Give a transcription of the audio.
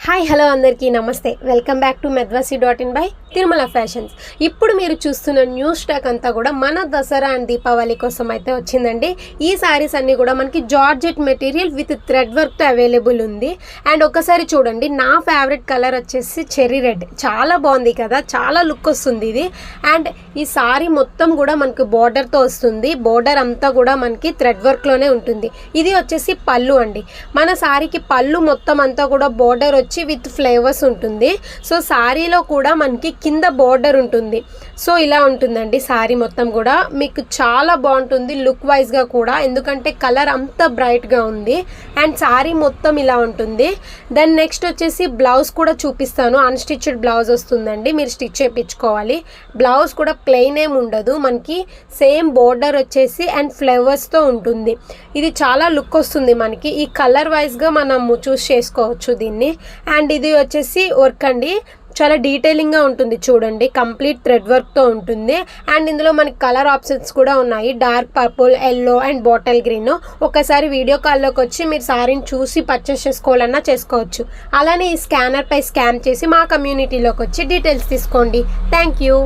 Hi hello అందరికీ నమస్తే. Welcome back to medvasi.in by Tirumala fashions. ఇప్పుడు మీరు చూస్తున్న న్యూ స్టాక్ అంతా కూడా మన దసరా అండ్ దీపావళి కోసం అయితే వచ్చిందండి. ఈ శారీస్ అన్నీ కూడా మనకి జార్జెట్ మెటీరియల్ విత్ థ్రెడ్ వర్క్తో అవైలబుల్ ఉంది. అండ్ ఒకసారి చూడండి, నా ఫేవరెట్ కలర్ వచ్చేసి చెర్రీ రెడ్. చాలా బాగుంది కదా, చాలా లుక్ వస్తుంది ఇది. అండ్ ఈ శారీ మొత్తం కూడా మనకి బోర్డర్తో వస్తుంది. బోర్డర్ అంతా కూడా మనకి థ్రెడ్ వర్క్లోనే ఉంటుంది. ఇది వచ్చేసి పళ్ళు అండి. మన శారీకి పళ్ళు మొత్తం అంతా కూడా బోర్డర్ వచ్చి విత్ ఫ్లేవర్స్ ఉంటుంది. సో శారీలో కూడా మనకి కింద బోర్డర్ ఉంటుంది. సో ఇలా ఉంటుందండి శారీ మొత్తం కూడా. మీకు చాలా బాగుంటుంది లుక్ వైజ్గా కూడా, ఎందుకంటే కలర్ అంత బ్రైట్గా ఉంది. అండ్ శారీ మొత్తం ఇలా ఉంటుంది. దెన్ నెక్స్ట్ వచ్చేసి బ్లౌజ్ కూడా చూపిస్తాను. అన్స్టిచ్డ్ బ్లౌజ్ వస్తుందండి, మీరు స్టిచ్ చేయించుకోవాలి. బ్లౌజ్ కూడా ప్లెయిన్ ఏం ఉండదు, మనకి సేమ్ బోర్డర్ వచ్చేసి అండ్ ఫ్లేవర్స్తో ఉంటుంది. ఇది చాలా లుక్ వస్తుంది మనకి. ఈ కలర్ వైజ్గా మనము చూస్ చేసుకోవచ్చు దీన్ని. అండ్ ఇది వచ్చేసి వర్క్ అండి, చాలా డీటెయిలింగ్గా ఉంటుంది చూడండి. కంప్లీట్ థ్రెడ్ వర్క్తో ఉంటుంది. అండ్ ఇందులో మనకి కలర్ ఆప్షన్స్ కూడా ఉన్నాయి, dark purple, yellow and bottle green. ఒకసారి వీడియో కాల్లోకి వచ్చి మీరు సారీని చూసి పర్చేస్ చేసుకోవాలన్నా చేసుకోవచ్చు. అలానే ఈ స్కానర్పై స్కాన్ చేసి మా కమ్యూనిటీలోకి వచ్చి డీటెయిల్స్ తీసుకోండి. Thank you.